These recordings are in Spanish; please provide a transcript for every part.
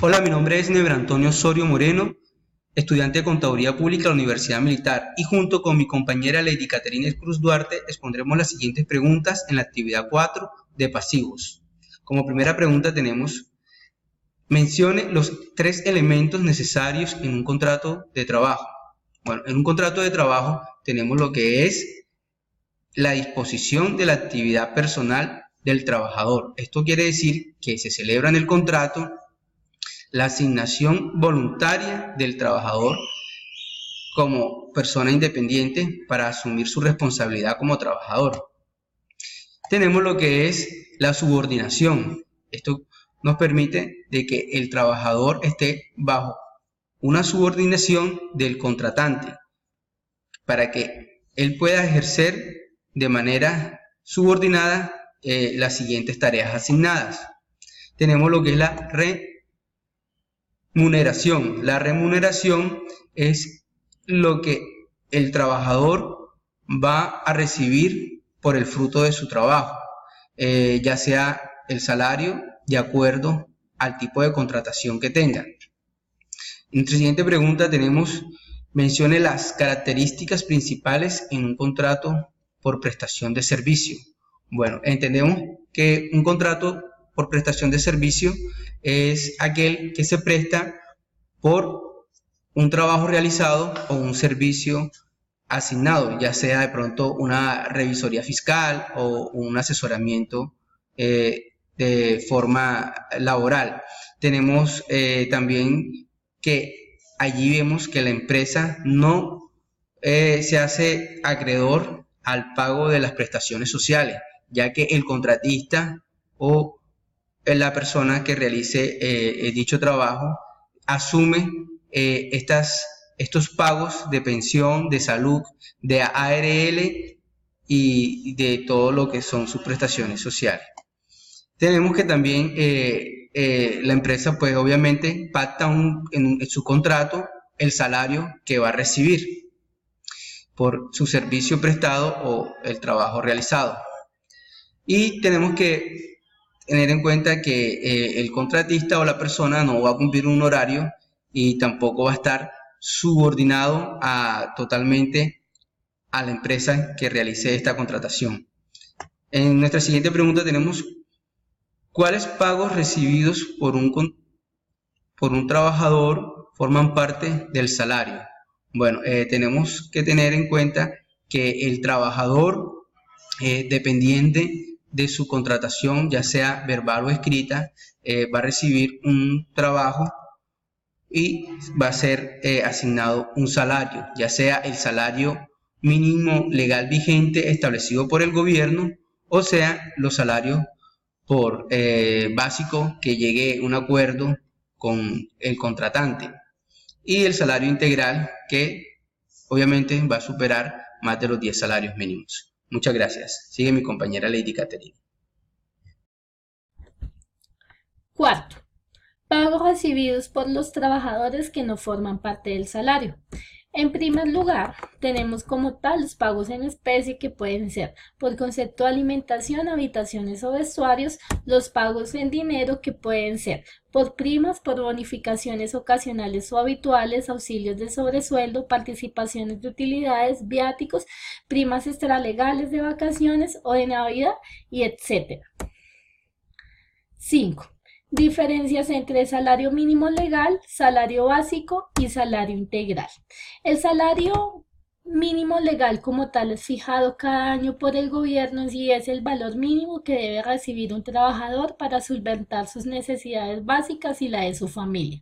Hola, mi nombre es Never Antonio Osorio Moreno, estudiante de Contaduría Pública de la Universidad Militar, y junto con mi compañera Lady Caterina Cruz Duarte expondremos las siguientes preguntas en la actividad 4 de pasivos. Como primera pregunta tenemos: mencione los 3 elementos necesarios en un contrato de trabajo. Bueno, en un contrato de trabajo tenemos lo que es la disposición de la actividad personal del trabajador. Esto quiere decir que se celebra en el contrato la asignación voluntaria del trabajador como persona independiente para asumir su responsabilidad como trabajador. Tenemos lo que es la subordinación. Esto nos permite de que el trabajador esté bajo una subordinación del contratante para que él pueda ejercer de manera subordinada las siguientes tareas asignadas. Tenemos lo que es la remuneración. La remuneración es lo que el trabajador va a recibir por el fruto de su trabajo, ya sea el salario de acuerdo al tipo de contratación que tenga. En nuestra siguiente pregunta tenemos: mencione las características principales en un contrato por prestación de servicio. Bueno, entendemos que un contrato por prestación de servicio es aquel que se presta por un trabajo realizado o un servicio asignado, ya sea de pronto una revisoría fiscal o un asesoramiento de forma laboral. Tenemos también que allí vemos que la empresa no se hace acreedor al pago de las prestaciones sociales, ya que el contratista o la persona que realice dicho trabajo asume estos pagos de pensión, de salud, de ARL y de todo lo que son sus prestaciones sociales. Tenemos que también la empresa pues obviamente pacta en su contrato el salario que va a recibir por su servicio prestado o el trabajo realizado. Y tenemos que tener en cuenta que el contratista o la persona no va a cumplir un horario y tampoco va a estar subordinado totalmente a la empresa que realice esta contratación. En nuestra siguiente pregunta tenemos: ¿cuáles pagos recibidos por un trabajador forman parte del salario? Bueno, tenemos que tener en cuenta que el trabajador, dependiente de su contratación, ya sea verbal o escrita, va a recibir un trabajo y va a ser asignado un salario, ya sea el salario mínimo legal vigente establecido por el gobierno, o sea, los salarios por básico que llegue a un acuerdo con el contratante, y el salario integral que obviamente va a superar más de los 10 salarios mínimos. Muchas gracias. Sigue mi compañera Lady Caterina. Cuarto, pagos recibidos por los trabajadores que no forman parte del salario. En primer lugar, tenemos como tal los pagos en especie, que pueden ser por concepto de alimentación, habitaciones o vestuarios; los pagos en dinero, que pueden ser por primas, por bonificaciones ocasionales o habituales, auxilios de sobresueldo, participaciones de utilidades, viáticos, primas extralegales de vacaciones o de Navidad, y etc. 5. Diferencias entre salario mínimo legal, salario básico y salario integral. El salario mínimo legal como tal es fijado cada año por el gobierno y es el valor mínimo que debe recibir un trabajador para solventar sus necesidades básicas y la de su familia.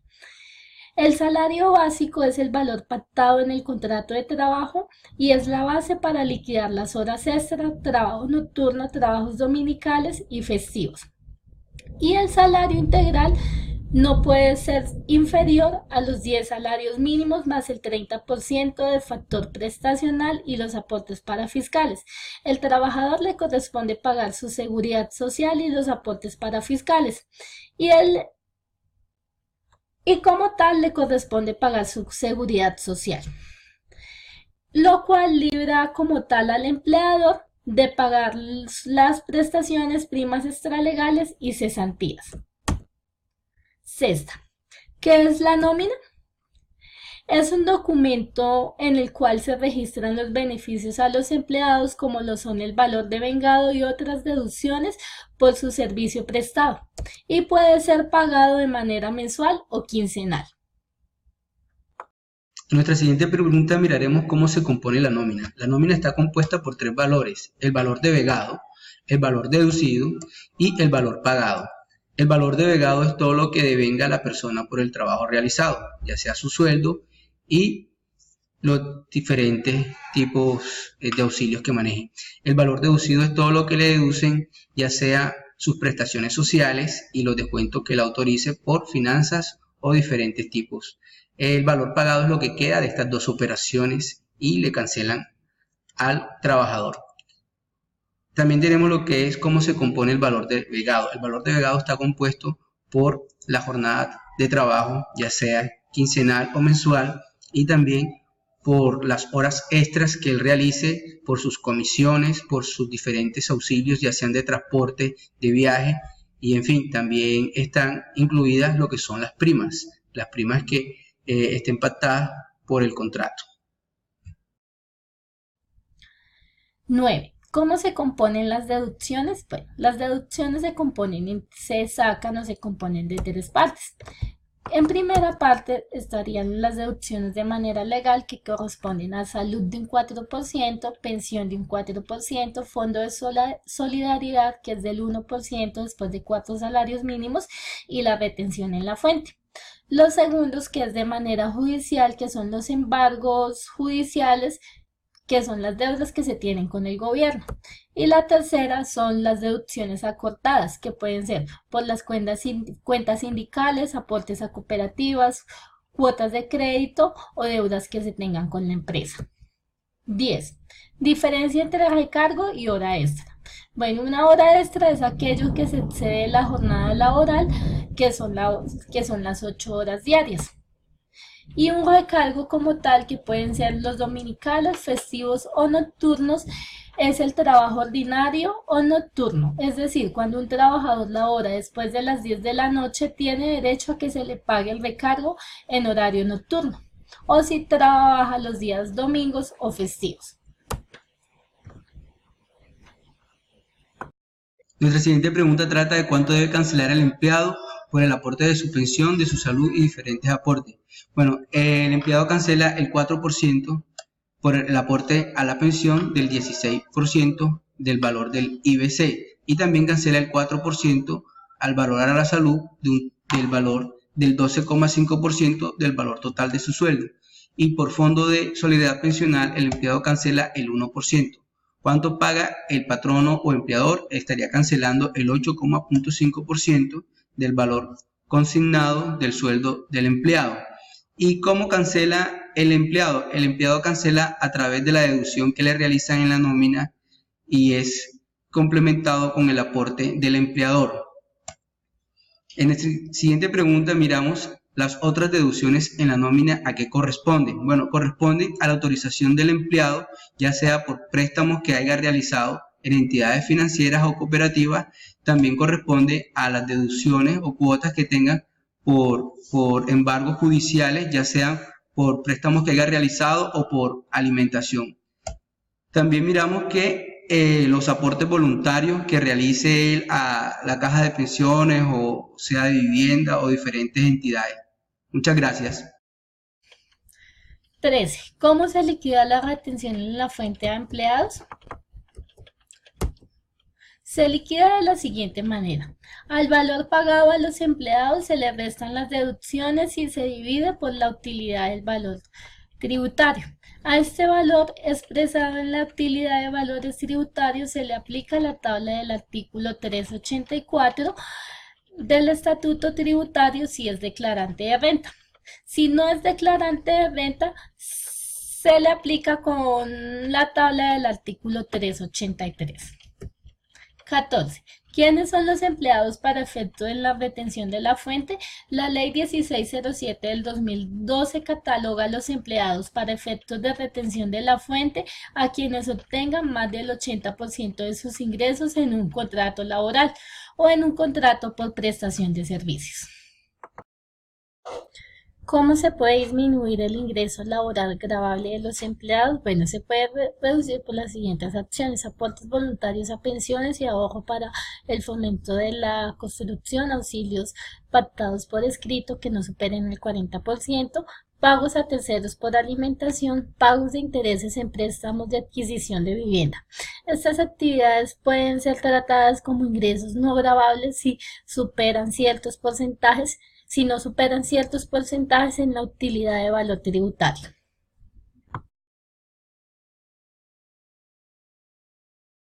El salario básico es el valor pactado en el contrato de trabajo y es la base para liquidar las horas extra, trabajo nocturno, trabajos dominicales y festivos. Y el salario integral no puede ser inferior a los 10 salarios mínimos más el 30% del factor prestacional y los aportes parafiscales. El trabajador le corresponde pagar su seguridad social y los aportes parafiscales, y como tal le corresponde pagar su seguridad social, lo cual libra como tal al empleador de pagar las prestaciones, primas extralegales y cesantías. Sexta, ¿Qué es la nómina? Es un documento en el cual se registran los beneficios a los empleados, como lo son el valor de vengado y otras deducciones por su servicio prestado, y puede ser pagado de manera mensual o quincenal. En nuestra siguiente pregunta miraremos cómo se compone la nómina. La nómina está compuesta por tres valores: el valor de vengado, el valor deducido y el valor pagado. El valor de vengado es todo lo que devenga la persona por el trabajo realizado, ya sea su sueldo y los diferentes tipos de auxilios que maneje. El valor deducido es todo lo que le deducen, ya sea sus prestaciones sociales y los descuentos que le autorice por finanzas o diferentes tipos. El valor pagado es lo que queda de estas dos operaciones y le cancelan al trabajador. También tenemos lo que es cómo se compone el valor de vengado. El valor de vengado está compuesto por la jornada de trabajo, ya sea quincenal o mensual, y también por las horas extras que él realice, por sus comisiones, por sus diferentes auxilios, ya sean de transporte, de viaje, y en fin, también están incluidas lo que son las primas que estén pactadas por el contrato. 9. ¿Cómo se componen las deducciones? Bueno, las deducciones se sacan o se componen de tres partes. En primera parte estarían las deducciones de manera legal, que corresponden a salud de un 4%, pensión de un 4%, fondo de solidaridad, que es del 1% después de 4 salarios mínimos, y la retención en la fuente. Los segundos, que es de manera judicial, que son los embargos judiciales, que son las deudas que se tienen con el gobierno. Y la tercera son las deducciones acortadas, que pueden ser por las cuentas sindicales, aportes a cooperativas, cuotas de crédito o deudas que se tengan con la empresa. 10. Diferencia entre recargo y hora extra. Bueno, una hora extra es aquello que se excede la jornada laboral, que son las 8 horas diarias. Y un recargo como tal, que pueden ser los dominicales, festivos o nocturnos, es el trabajo ordinario o nocturno. Es decir, cuando un trabajador labora después de las 10 de la noche, tiene derecho a que se le pague el recargo en horario nocturno, o si trabaja los días domingos o festivos. Nuestra siguiente pregunta trata de cuánto debe cancelar el empleado por el aporte de su pensión, de su salud y diferentes aportes. Bueno, el empleado cancela el 4% por el aporte a la pensión, del 16% del valor del IBC, y también cancela el 4% al valorar a la salud del valor del 12,5% del valor total de su sueldo. Y por fondo de solidaridad pensional, el empleado cancela el 1%. ¿Cuánto paga el patrono o empleador? Estaría cancelando el 8,5% del valor consignado del sueldo del empleado. ¿Y cómo cancela el empleado? El empleado cancela a través de la deducción que le realizan en la nómina y es complementado con el aporte del empleador. En esta siguiente pregunta miramos las otras deducciones en la nómina. ¿A qué corresponden? Bueno, corresponden a la autorización del empleado, ya sea por préstamos que haya realizado en entidades financieras o cooperativas. También corresponde a las deducciones o cuotas que tengan por embargos judiciales, ya sean por préstamos que haya realizado o por alimentación. También miramos que los aportes voluntarios que realice él a la caja de pensiones, o sea de vivienda o diferentes entidades. Muchas gracias. 13. ¿Cómo se liquida la retención en la fuente a empleados? Se liquida de la siguiente manera: al valor pagado a los empleados se le restan las deducciones y se divide por la utilidad del valor tributario. A este valor expresado en la utilidad de valores tributarios se le aplica la tabla del artículo 384 del Estatuto Tributario si es declarante de renta. Si no es declarante de renta, se le aplica con la tabla del artículo 383. 14. ¿Quiénes son los empleados para efecto de la retención de la fuente? La Ley 1607 del 2012 cataloga a los empleados para efectos de retención de la fuente a quienes obtengan más del 80% de sus ingresos en un contrato laboral o en un contrato por prestación de servicios. ¿Cómo se puede disminuir el ingreso laboral gravable de los empleados? Bueno, se puede reducir por las siguientes acciones: aportes voluntarios a pensiones y ahorro para el fomento de la construcción, auxilios pactados por escrito que no superen el 40%, pagos a terceros por alimentación, pagos de intereses en préstamos de adquisición de vivienda. Estas actividades pueden ser tratadas como ingresos no gravables si no superan ciertos porcentajes en la utilidad de valor tributario.